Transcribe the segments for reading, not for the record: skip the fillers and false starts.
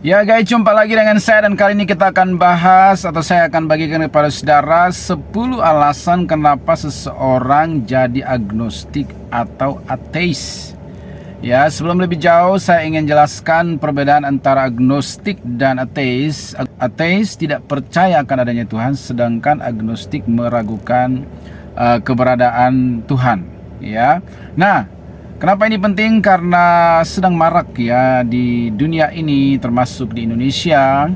Ya guys, jumpa lagi dengan saya dan kali ini kita akan bahas atau saya akan bagikan kepada saudara 10 alasan kenapa seseorang jadi agnostik atau ateis. Ya, sebelum lebih jauh saya ingin jelaskan perbedaan antara agnostik dan ateis. Ateis tidak percaya akan adanya Tuhan, sedangkan agnostik meragukan keberadaan Tuhan. Ya, nah, kenapa ini penting? Karena sedang marak ya di dunia ini, termasuk di Indonesia,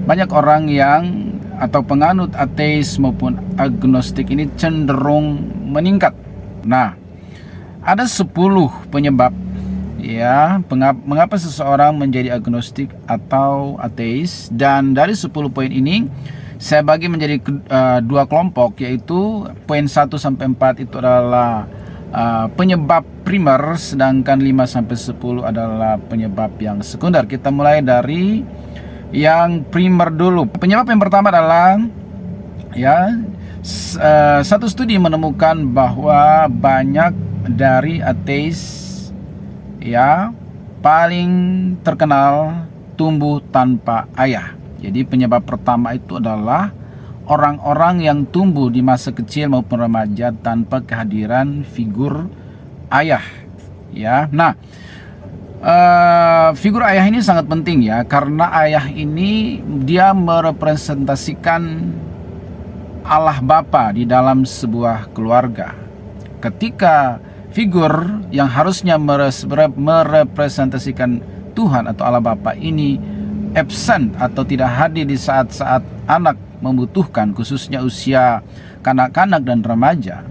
banyak orang yang atau penganut ateis maupun agnostik ini cenderung meningkat. Nah, ada 10 penyebab ya mengapa seseorang menjadi agnostik atau ateis, dan dari 10 poin ini saya bagi menjadi dua kelompok, yaitu poin 1 sampai 4 itu adalah penyebab primer, sedangkan 5-10 adalah penyebab yang sekunder. Kita mulai dari yang primer dulu. Penyebab yang pertama adalah satu studi menemukan bahwa banyak dari ateis paling terkenal tumbuh tanpa ayah. Jadi penyebab pertama itu adalah orang-orang yang tumbuh di masa kecil maupun remaja tanpa kehadiran figur ayah. Ya, nah, figur ayah ini sangat penting ya, karena ayah ini dia merepresentasikan Allah Bapa di dalam sebuah keluarga. Ketika figur yang harusnya merepresentasikan Tuhan atau Allah Bapa ini absent atau tidak hadir di saat-saat anak membutuhkan, khususnya usia kanak-kanak dan remaja,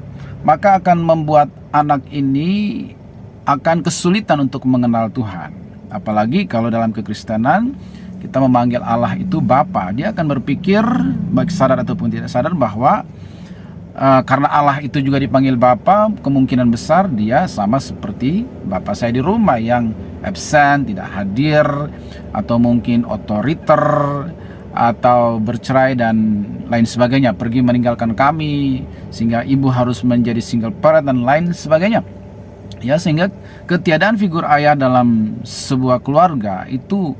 maka akan membuat anak ini akan kesulitan untuk mengenal Tuhan. Apalagi kalau dalam kekristenan kita memanggil Allah itu Bapa, dia akan berpikir baik sadar ataupun tidak sadar bahwa karena Allah itu juga dipanggil Bapa, kemungkinan besar dia sama seperti Bapak saya di rumah yang absent, tidak hadir, atau mungkin otoriter, atau bercerai dan lain sebagainya, pergi meninggalkan kami, sehingga ibu harus menjadi single parent dan lain sebagainya. Ya, sehingga ketiadaan figur ayah dalam sebuah keluarga itu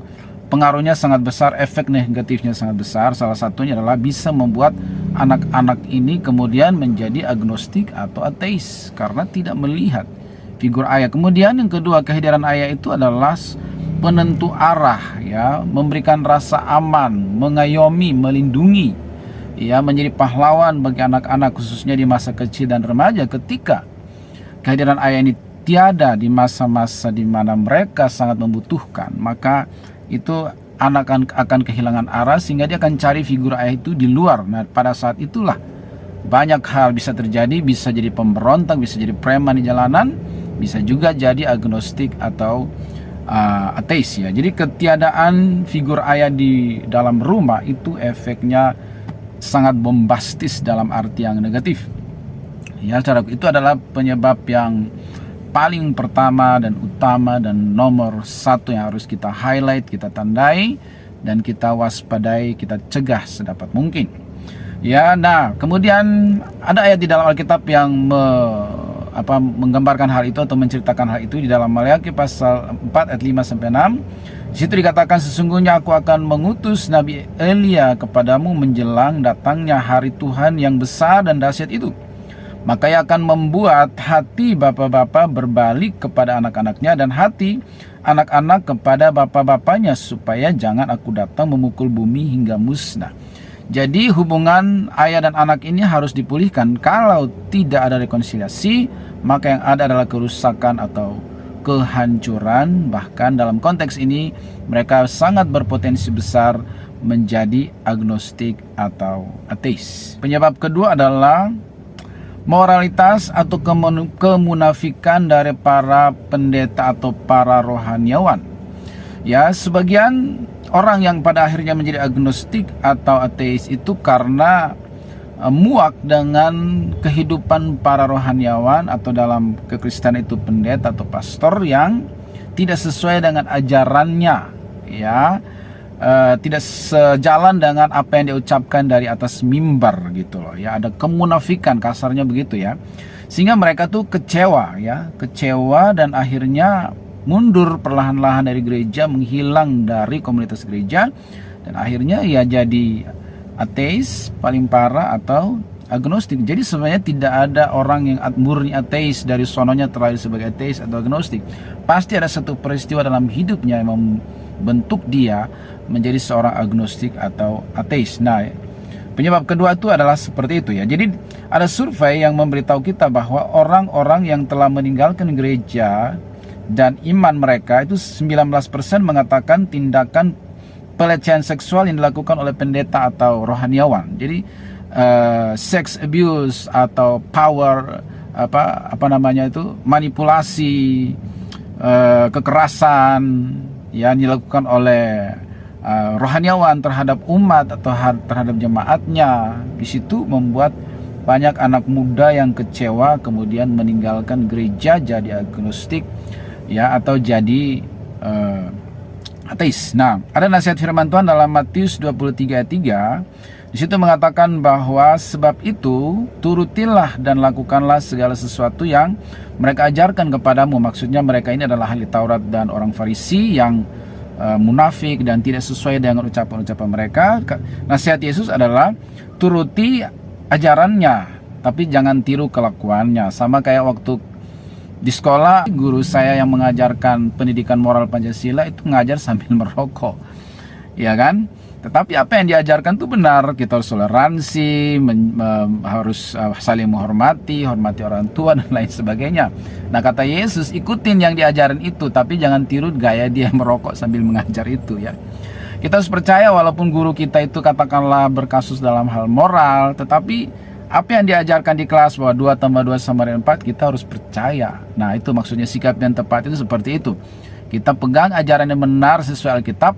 pengaruhnya sangat besar, efek negatifnya sangat besar. Salah satunya adalah bisa membuat anak-anak ini kemudian menjadi agnostik atau ateis karena tidak melihat figur ayah. Kemudian yang kedua, kehadiran ayah itu adalah penentu arah ya, memberikan rasa aman, mengayomi, melindungi ya, menjadi pahlawan bagi anak-anak khususnya di masa kecil dan remaja. Ketika kehadiran ayah ini tiada di masa-masa di mana mereka sangat membutuhkan, maka itu anak akan kehilangan arah, sehingga dia akan cari figur ayah itu di luar. Nah, pada saat itulah banyak hal bisa terjadi, bisa jadi pemberontak, bisa jadi preman di jalanan, bisa juga jadi agnostik atau ateis ya. Jadi ketiadaan figur ayah di dalam rumah itu efeknya sangat bombastis dalam arti yang negatif. Ya, cara itu adalah penyebab yang paling pertama dan utama dan nomor satu yang harus kita highlight, kita tandai, dan kita waspadai, kita cegah sedapat mungkin. Ya, nah, kemudian ada ayat di dalam Alkitab yang menggambarkan hal itu atau menceritakan hal itu di dalam Maleakhi pasal 4 ayat 5-6. Di situ dikatakan, sesungguhnya aku akan mengutus Nabi Elia kepadamu menjelang datangnya hari Tuhan yang besar dan dahsyat itu. Maka ia akan membuat hati bapak-bapak berbalik kepada anak-anaknya dan hati anak-anak kepada bapak-bapaknya, supaya jangan aku datang memukul bumi hingga musnah. Jadi hubungan ayah dan anak ini harus dipulihkan. Kalau tidak ada rekonsiliasi, maka yang ada adalah kerusakan atau kehancuran. Bahkan dalam konteks ini mereka sangat berpotensi besar menjadi agnostik atau ateis. Penyebab kedua adalah moralitas atau kemunafikan dari para pendeta atau para rohaniawan. Ya, sebagian orang yang pada akhirnya menjadi agnostik atau ateis itu karena muak dengan kehidupan para rohaniawan, atau dalam kekristenan itu pendeta atau pastor yang tidak sesuai dengan ajarannya ya, tidak sejalan dengan apa yang diucapkan dari atas mimbar gitu loh ya. Ada kemunafikan, kasarnya begitu ya, sehingga mereka tuh kecewa dan akhirnya mundur perlahan-lahan dari gereja, menghilang dari komunitas gereja, dan akhirnya ia jadi ateis paling parah atau agnostik. Jadi sebenarnya tidak ada orang yang murni ateis dari sononya terlahir sebagai ateis atau agnostik. Pasti ada satu peristiwa dalam hidupnya yang membentuk dia menjadi seorang agnostik atau ateis. Nah, penyebab kedua itu adalah seperti itu ya. Jadi ada survei yang memberitahu kita bahwa orang-orang yang telah meninggalkan gereja dan iman mereka itu 19% mengatakan tindakan pelecehan seksual yang dilakukan oleh pendeta atau rohaniawan. Jadi sex abuse atau power apa namanya itu, manipulasi, kekerasan yang dilakukan oleh rohaniawan terhadap umat atau terhadap jemaatnya, di situ membuat banyak anak muda yang kecewa kemudian meninggalkan gereja, jadi agnostik ya, atau jadi ateis. Nah, ada nasihat firman Tuhan dalam Matius 23 ayat 3. Di situ mengatakan bahwa sebab itu turutilah dan lakukanlah segala sesuatu yang mereka ajarkan kepadamu. Maksudnya mereka ini adalah ahli Taurat dan orang Farisi yang munafik dan tidak sesuai dengan ucapan-ucapan mereka. Nasihat Yesus adalah turuti ajarannya, tapi jangan tiru kelakuannya. Sama kayak waktu di sekolah, guru saya yang mengajarkan pendidikan moral Pancasila itu ngajar sambil merokok, ya kan? Tetapi apa yang diajarkan itu benar. Kita harus toleransi, harus saling menghormati, hormati orang tua dan lain sebagainya. Nah, kata Yesus, ikutin yang diajarin itu, tapi jangan tiru gaya dia merokok sambil mengajar itu ya. Kita harus percaya walaupun guru kita itu katakanlah berkasus dalam hal moral, tetapi apa yang diajarkan di kelas bahwa 2 tambah 2 sama dengan 4, kita harus percaya. Nah, itu maksudnya sikap yang tepat itu seperti itu. Kita pegang ajaran yang benar sesuai Alkitab,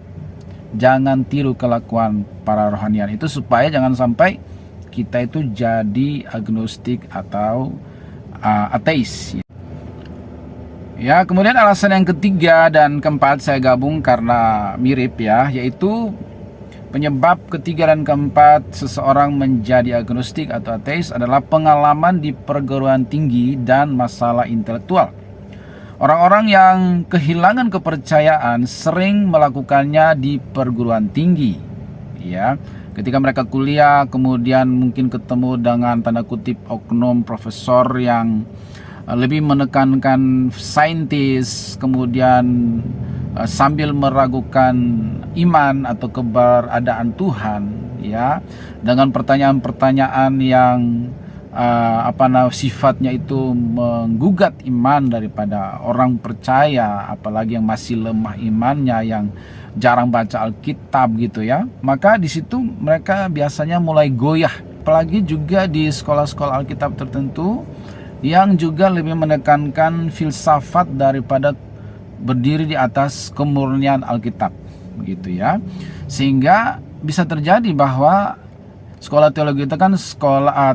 jangan tiru kelakuan para rohanian itu, supaya jangan sampai kita itu jadi agnostik atau ateis. Ya, kemudian alasan yang ketiga dan keempat saya gabung karena mirip ya, yaitu penyebab ketiga dan keempat seseorang menjadi agnostik atau ateis adalah pengalaman di perguruan tinggi dan masalah intelektual. Orang-orang yang kehilangan kepercayaan sering melakukannya di perguruan tinggi. Ya, ketika mereka kuliah, kemudian mungkin ketemu dengan tanda kutip oknum profesor yang lebih menekankan saintis, kemudian sambil meragukan iman atau keberadaan Tuhan, ya, dengan pertanyaan-pertanyaan yang sifatnya itu menggugat iman daripada orang percaya, apalagi yang masih lemah imannya, yang jarang baca Alkitab gitu ya. Maka di situ mereka biasanya mulai goyah, apalagi juga di sekolah-sekolah Alkitab tertentu yang juga lebih menekankan filsafat daripada berdiri di atas kemurnian Alkitab begitu ya. Sehingga bisa terjadi bahwa sekolah teologi itu kan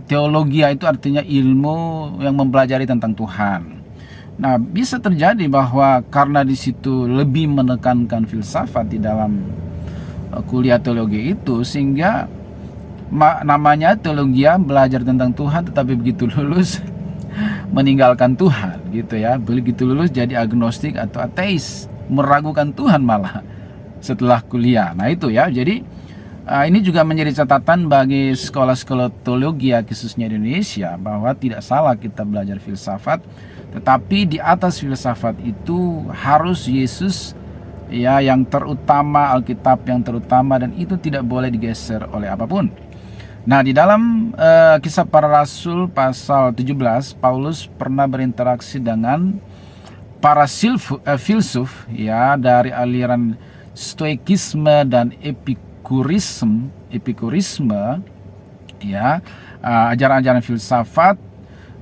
teologia itu artinya ilmu yang mempelajari tentang Tuhan. Nah, bisa terjadi bahwa karena di situ lebih menekankan filsafat di dalam kuliah teologi itu, sehingga namanya teologia belajar tentang Tuhan, tetapi begitu lulus meninggalkan Tuhan gitu ya. Begitu lulus jadi agnostik atau ateis, meragukan Tuhan malah setelah kuliah. Nah, itu ya. Jadi ini juga menjadi catatan bagi sekolah-sekolah teologi khususnya di Indonesia, bahwa tidak salah kita belajar filsafat, tetapi di atas filsafat itu harus Yesus ya yang terutama, Alkitab yang terutama, dan itu tidak boleh digeser oleh apapun. Nah, di dalam Kisah Para Rasul pasal 17, Paulus pernah berinteraksi dengan para filsuf ya dari aliran Stoikisme dan Epikurisme ya, ajaran-ajaran filsafat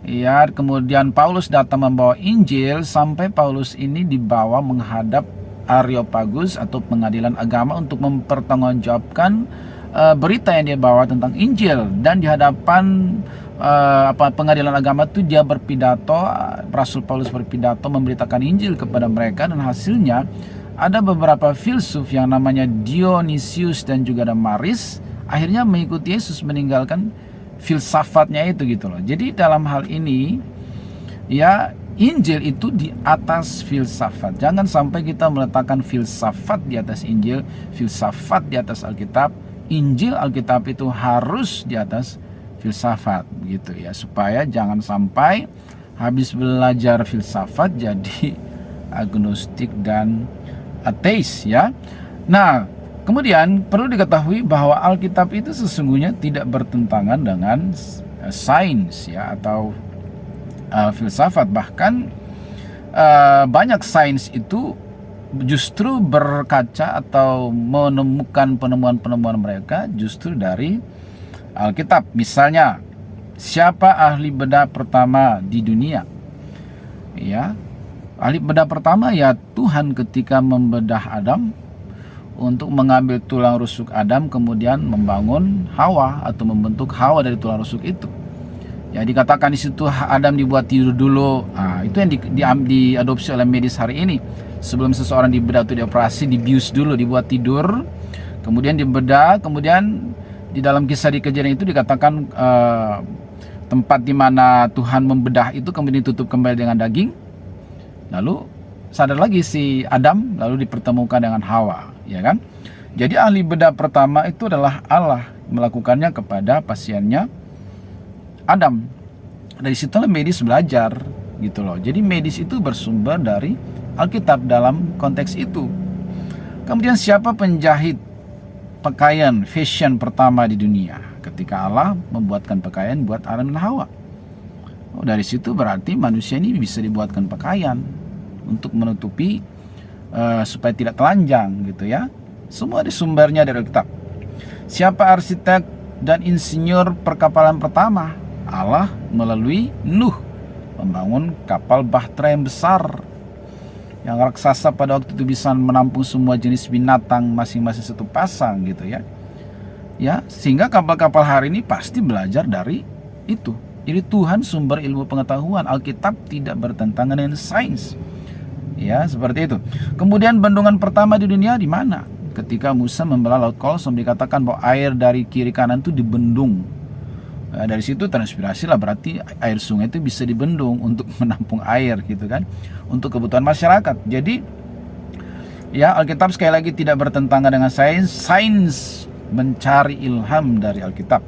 ya. Kemudian Paulus datang membawa Injil, sampai Paulus ini dibawa menghadap Areopagus atau pengadilan agama untuk mempertanggungjawabkan berita yang dia bawa tentang Injil. Dan di hadapan pengadilan agama itu dia berpidato, Rasul Paulus berpidato memberitakan Injil kepada mereka, dan hasilnya ada beberapa filsuf yang namanya Dionysius dan juga Damaris akhirnya mengikuti Yesus, meninggalkan filsafatnya itu gitu loh. Jadi dalam hal ini ya, Injil itu di atas filsafat. Jangan sampai kita meletakkan filsafat di atas Injil, filsafat di atas Alkitab. Injil Alkitab itu harus di atas filsafat, begitu ya, supaya jangan sampai habis belajar filsafat jadi agnostik dan ateis ya. Nah, kemudian perlu diketahui bahwa Alkitab itu sesungguhnya tidak bertentangan dengan sains ya atau filsafat. Bahkan banyak sains itu justru berkaca atau menemukan penemuan-penemuan mereka justru dari Alkitab. Misalnya, siapa ahli bedah pertama di dunia? Ya, ahli bedah pertama ya Tuhan ketika membedah Adam untuk mengambil tulang rusuk Adam kemudian membangun Hawa atau membentuk Hawa dari tulang rusuk itu. Ya, dikatakan di situ Adam dibuat tidur dulu. Nah, itu yang diadopsi oleh medis hari ini. Sebelum seseorang dibedah atau dioperasi, dibius dulu, dibuat tidur, kemudian dibedah, kemudian di dalam kisah di Kejadian itu dikatakan tempat di mana Tuhan membedah itu kemudian ditutup kembali dengan daging. Lalu sadar lagi si Adam, lalu dipertemukan dengan Hawa, ya kan? Jadi ahli bedah pertama itu adalah Allah melakukannya kepada pasiennya Adam. Dari situlah medis belajar gitu loh. Jadi medis itu bersumber dari Alkitab dalam konteks itu. Kemudian siapa penjahit pakaian fashion pertama di dunia? Ketika Allah membuatkan pakaian buat Adam dan Hawa. Oh, dari situ berarti manusia ini bisa dibuatkan pakaian untuk menutupi supaya tidak telanjang gitu ya. Semua ada sumbernya dari Alkitab. Siapa arsitek dan insinyur perkapalan pertama? Allah melalui Nuh membangun kapal bahtera yang besar yang raksasa pada waktu itu bisa menampung semua jenis binatang masing-masing satu pasang gitu ya. Ya, sehingga kapal-kapal hari ini pasti belajar dari itu. Jadi Tuhan sumber ilmu pengetahuan. Alkitab tidak bertentangan dengan sains. Ya, seperti itu. Kemudian bendungan pertama di dunia di mana? Ketika Musa membelah Laut Kolsom dikatakan bahwa air dari kiri kanan itu dibendung. Nah, dari situ transpirasi lah, berarti air sungai itu bisa dibendung untuk menampung air gitu kan, untuk kebutuhan masyarakat. Jadi ya Alkitab sekali lagi tidak bertentangan dengan sains. Sains mencari ilham dari Alkitab.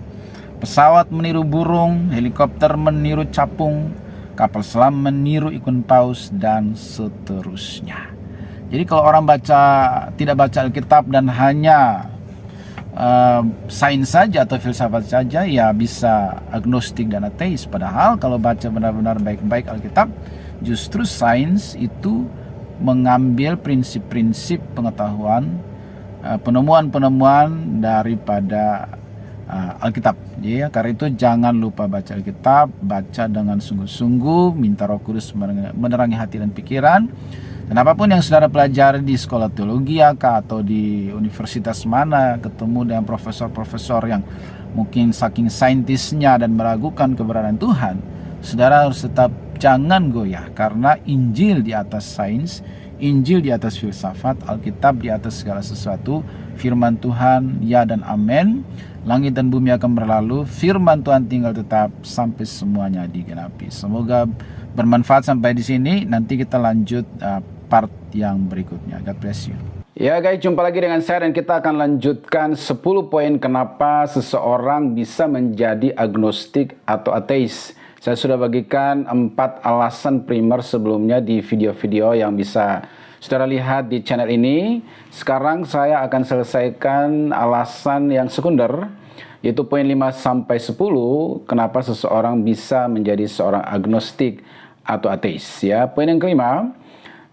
Pesawat meniru burung, helikopter meniru capung, kapal selam meniru ikan paus dan seterusnya. Jadi kalau orang tidak baca Alkitab dan hanya sains saja atau filsafat saja, ya bisa agnostik dan ateis. Padahal kalau baca benar-benar baik-baik Alkitab, justru sains itu mengambil prinsip-prinsip pengetahuan, penemuan-penemuan daripada Alkitab. Ya, karena itu jangan lupa baca Alkitab, baca dengan sungguh-sungguh, minta Roh Kudus menerangi hati dan pikiran. Dan apapun yang saudara pelajari di sekolah teologi atau di universitas mana, ketemu dengan profesor-profesor yang mungkin saking saintisnya dan meragukan keberadaan Tuhan, saudara harus tetap jangan goyah, karena Injil di atas sains, Injil di atas filsafat, Alkitab di atas segala sesuatu. Firman Tuhan ya dan amin. Langit dan bumi akan berlalu, firman Tuhan tinggal tetap sampai semuanya digenapi. Semoga bermanfaat sampai di sini. Nanti kita lanjut part yang berikutnya. God bless you. Ya guys, jumpa lagi dengan saya dan kita akan lanjutkan 10 poin kenapa seseorang bisa menjadi agnostik atau ateis. Saya sudah bagikan 4 alasan primer sebelumnya di video-video yang bisa saudara lihat di channel ini. Sekarang saya akan selesaikan alasan yang sekunder, yaitu poin 5 sampai 10 kenapa seseorang bisa menjadi seorang agnostik atau ateis. Ya, poin yang kelima,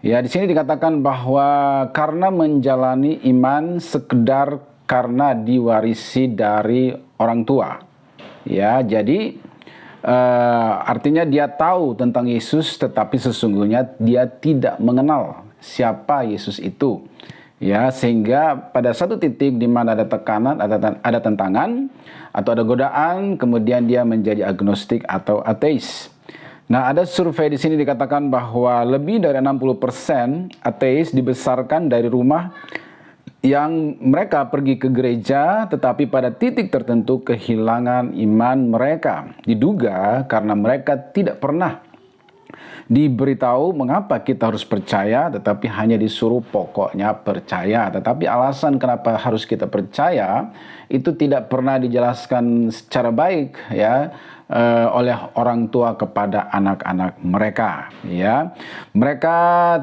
ya di sini dikatakan bahwa karena menjalani iman sekedar karena diwarisi dari orang tua. Ya, jadi artinya dia tahu tentang Yesus, tetapi sesungguhnya dia tidak mengenal siapa Yesus itu. Ya, sehingga pada satu titik di mana ada tekanan, ada tentangan atau ada godaan, kemudian dia menjadi agnostik atau ateis. Nah, ada survei di sini dikatakan bahwa lebih dari 60% ateis dibesarkan dari rumah yang mereka pergi ke gereja, tetapi pada titik tertentu kehilangan iman mereka. Diduga karena mereka tidak pernah diberitahu mengapa kita harus percaya, tetapi hanya disuruh pokoknya percaya. Tetapi alasan kenapa harus kita percaya itu tidak pernah dijelaskan secara baik ya oleh orang tua kepada anak-anak mereka ya. Mereka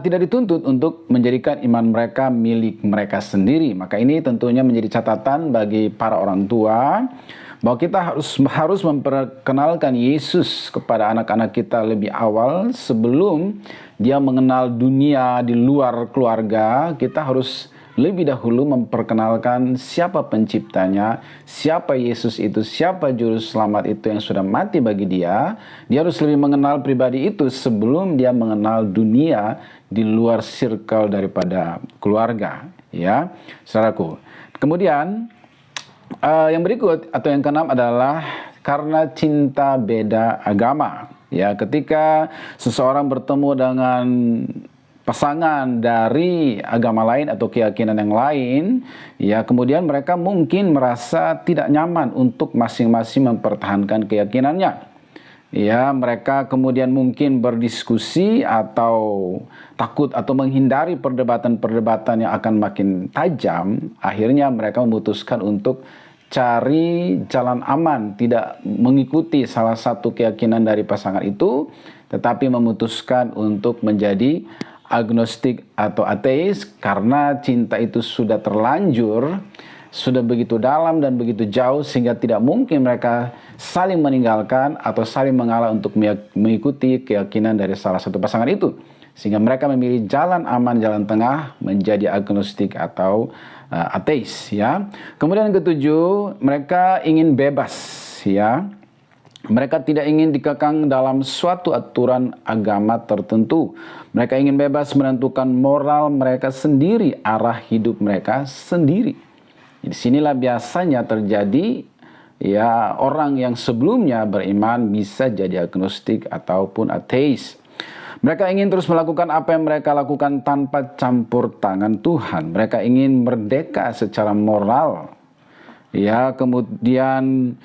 tidak dituntut untuk menjadikan iman mereka milik mereka sendiri. Maka ini tentunya menjadi catatan bagi para orang tua bahwa kita harus memperkenalkan Yesus kepada anak-anak kita lebih awal sebelum dia mengenal dunia di luar keluarga. Kita harus lebih dahulu memperkenalkan siapa penciptanya, siapa Yesus itu, siapa juru selamat itu yang sudah mati bagi dia. Dia harus lebih mengenal pribadi itu sebelum dia mengenal dunia di luar circle daripada keluarga ya, saudaraku. Kemudian yang berikut atau yang keenam adalah karena cinta beda agama. Ya, ketika seseorang bertemu dengan pasangan dari agama lain atau keyakinan yang lain, ya kemudian mereka mungkin merasa tidak nyaman untuk masing-masing mempertahankan keyakinannya. Ya, mereka kemudian mungkin berdiskusi atau takut atau menghindari perdebatan-perdebatan yang akan makin tajam. Akhirnya mereka memutuskan untuk cari jalan aman, tidak mengikuti salah satu keyakinan dari pasangan itu, tetapi memutuskan untuk menjadi agnostik atau ateis karena cinta itu sudah terlanjur, sudah begitu dalam dan begitu jauh sehingga tidak mungkin mereka saling meninggalkan atau saling mengalah untuk mengikuti keyakinan dari salah satu pasangan itu. Sehingga mereka memilih jalan aman, jalan tengah, menjadi agnostik atau ateis ya. Kemudian yang ketujuh, mereka ingin bebas ya. Mereka tidak ingin dikekang dalam suatu aturan agama tertentu. Mereka ingin bebas menentukan moral mereka sendiri, arah hidup mereka sendiri. Di sinilah biasanya terjadi ya, orang yang sebelumnya beriman bisa jadi agnostik ataupun ateis. Mereka ingin terus melakukan apa yang mereka lakukan tanpa campur tangan Tuhan. Mereka ingin merdeka secara moral. Ya, kemudian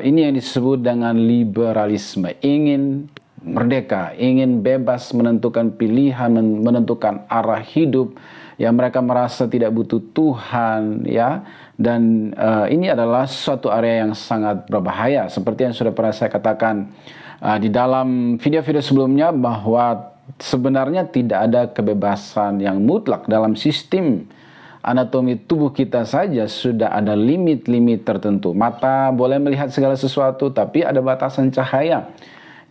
ini yang disebut dengan liberalisme. Ingin merdeka, ingin bebas menentukan pilihan, menentukan arah hidup. Ya, mereka merasa tidak butuh Tuhan, ya. Dan ini adalah suatu area yang sangat berbahaya. Seperti yang sudah pernah saya katakan di dalam video-video sebelumnya, bahwa sebenarnya tidak ada kebebasan yang mutlak dalam sistem anatomi tubuh kita saja. Sudah ada limit-limit tertentu. Mata boleh melihat segala sesuatu, tapi ada batasan cahaya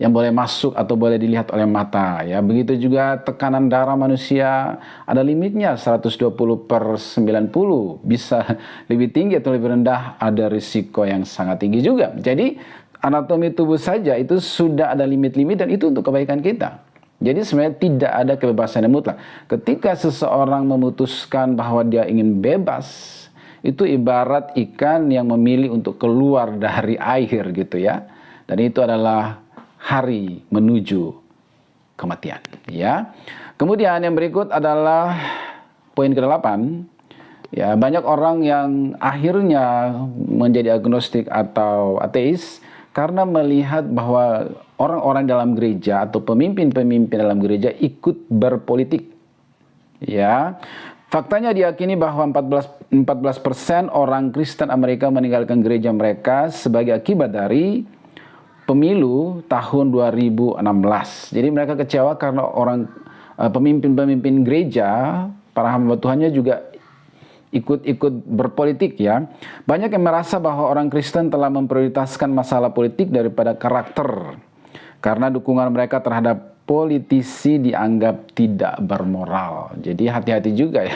yang boleh masuk atau boleh dilihat oleh mata. Ya, begitu juga tekanan darah manusia ada limitnya, 120/90. Bisa lebih tinggi atau lebih rendah, ada risiko yang sangat tinggi juga. Jadi anatomi tubuh saja itu sudah ada limit-limit, dan itu untuk kebaikan kita. Jadi sebenarnya tidak ada kebebasan yang mutlak. Ketika seseorang memutuskan bahwa dia ingin bebas, itu ibarat ikan yang memilih untuk keluar dari air gitu ya. Dan itu adalah hari menuju kematian ya. Kemudian yang berikut adalah poin ke-8. Ya, banyak orang yang akhirnya menjadi agnostik atau ateis karena melihat bahwa orang-orang dalam gereja atau pemimpin-pemimpin dalam gereja ikut berpolitik. Ya, faktanya diyakini bahwa 14% orang Kristen Amerika meninggalkan gereja mereka sebagai akibat dari pemilu tahun 2016. Jadi mereka kecewa karena pemimpin-pemimpin gereja, para hamba Tuhannya juga ikut-ikut berpolitik ya. Banyak yang merasa bahwa orang Kristen telah memprioritaskan masalah politik daripada karakter, karena dukungan mereka terhadap politisi dianggap tidak bermoral. Jadi hati-hati juga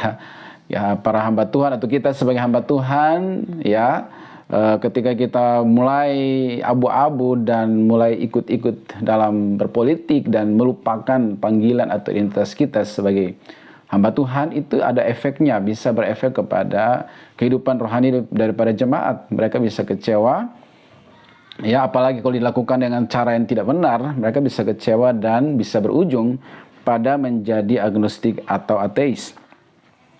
ya, para hamba Tuhan atau kita sebagai hamba Tuhan ya, ketika kita mulai abu-abu dan mulai ikut-ikut dalam berpolitik dan melupakan panggilan atau identitas kita sebagai hamba Tuhan, itu ada efeknya, bisa berefek kepada kehidupan rohani daripada jemaat. Mereka bisa kecewa, ya, apalagi kalau dilakukan dengan cara yang tidak benar, mereka bisa kecewa dan bisa berujung pada menjadi agnostik atau ateis.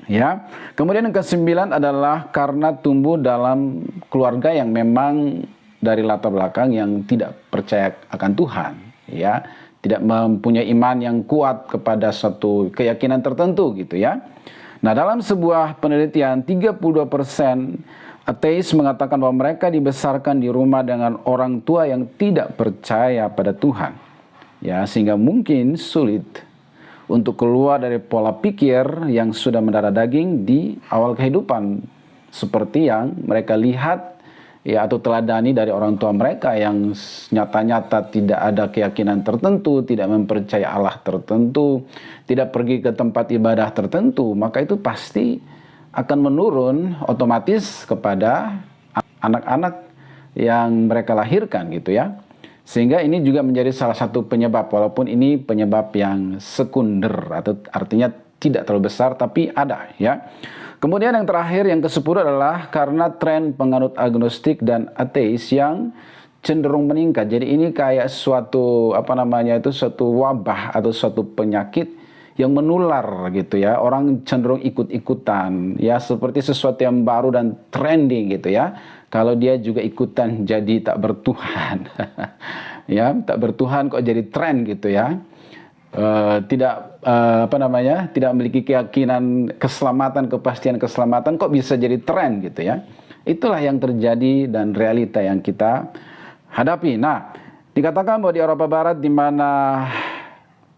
Ya, kemudian yang ke-9 adalah karena tumbuh dalam keluarga yang memang dari latar belakang yang tidak percaya akan Tuhan, ya, tidak mempunyai iman yang kuat kepada suatu keyakinan tertentu gitu ya. Nah, dalam sebuah penelitian 32% ateis mengatakan bahwa mereka dibesarkan di rumah dengan orang tua yang tidak percaya pada Tuhan. Ya, sehingga mungkin sulit untuk keluar dari pola pikir yang sudah mendarah daging di awal kehidupan, seperti yang mereka lihat ya atau teladani dari orang tua mereka yang nyata-nyata tidak ada keyakinan tertentu, tidak mempercayai Allah tertentu, tidak pergi ke tempat ibadah tertentu, maka itu pasti akan menurun otomatis kepada anak-anak yang mereka lahirkan gitu ya. Sehingga ini juga menjadi salah satu penyebab, walaupun ini penyebab yang sekunder atau artinya tidak terlalu besar tapi ada ya. Kemudian yang terakhir, yang ke-10 adalah karena tren penganut agnostik dan ateis yang cenderung meningkat. Jadi ini kayak suatu suatu wabah atau suatu penyakit yang menular gitu ya. Orang cenderung ikut-ikutan ya, seperti sesuatu yang baru dan trending gitu ya. Kalau dia juga ikutan jadi tak bertuhan. Ya, tak bertuhan kok jadi tren gitu ya. Tidak memiliki keyakinan keselamatan, kepastian keselamatan kok bisa jadi tren gitu ya. Itulah yang terjadi dan realita yang kita hadapi. Nah, dikatakan bahwa di Eropa Barat, di mana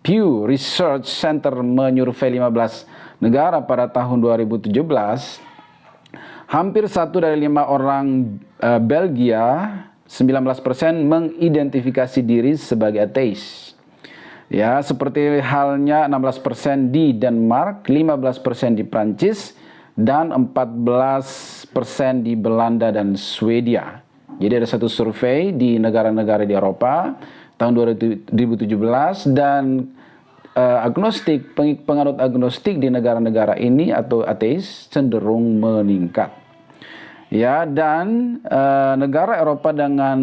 Pew Research Center menyurvei 15 negara pada tahun 2017, hampir 1 dari 5 orang Belgia, 19% mengidentifikasi diri sebagai ateis. Ya, seperti halnya 16% di Denmark, 15% di Prancis, dan 14% di Belanda dan Swedia. Jadi ada satu survei di negara-negara di Eropa tahun 2017, dan penganut agnostik di negara-negara ini atau ateis cenderung meningkat. Ya, dan negara Eropa dengan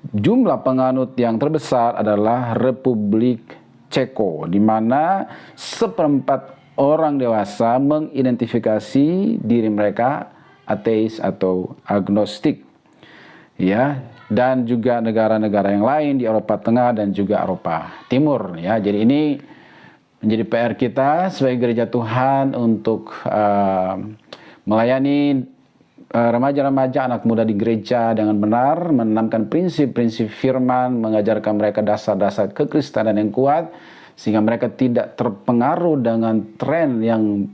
jumlah penganut yang terbesar adalah Republik Ceko, di mana 1/4 orang dewasa mengidentifikasi diri mereka ateis atau agnostik. Ya, dan juga negara-negara yang lain di Eropa Tengah dan juga Eropa Timur ya. Jadi ini menjadi PR kita sebagai gereja Tuhan untuk melayani remaja-remaja, anak muda di gereja dengan benar, menanamkan prinsip-prinsip firman, mengajarkan mereka dasar-dasar kekristenan yang kuat, sehingga mereka tidak terpengaruh dengan tren yang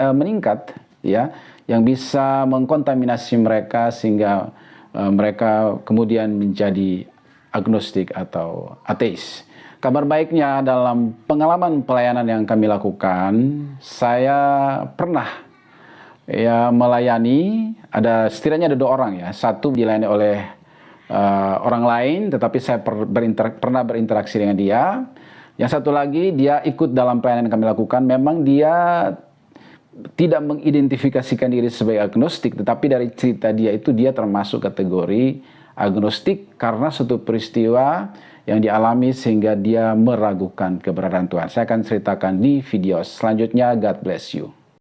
meningkat, ya, yang bisa mengkontaminasi mereka sehingga mereka kemudian menjadi agnostik atau ateis. Kabar baiknya, dalam pengalaman pelayanan yang kami lakukan, saya pernah melayani, setidaknya ada 2 orang ya. Satu dilayani oleh orang lain, tetapi saya pernah berinteraksi dengan dia. Yang satu lagi dia ikut dalam pelayanan yang kami lakukan. Memang dia tidak mengidentifikasikan diri sebagai agnostik, tetapi dari cerita dia itu dia termasuk kategori agnostik karena suatu peristiwa yang dialami sehingga dia meragukan keberadaan Tuhan. Saya akan ceritakan di video selanjutnya. God bless you.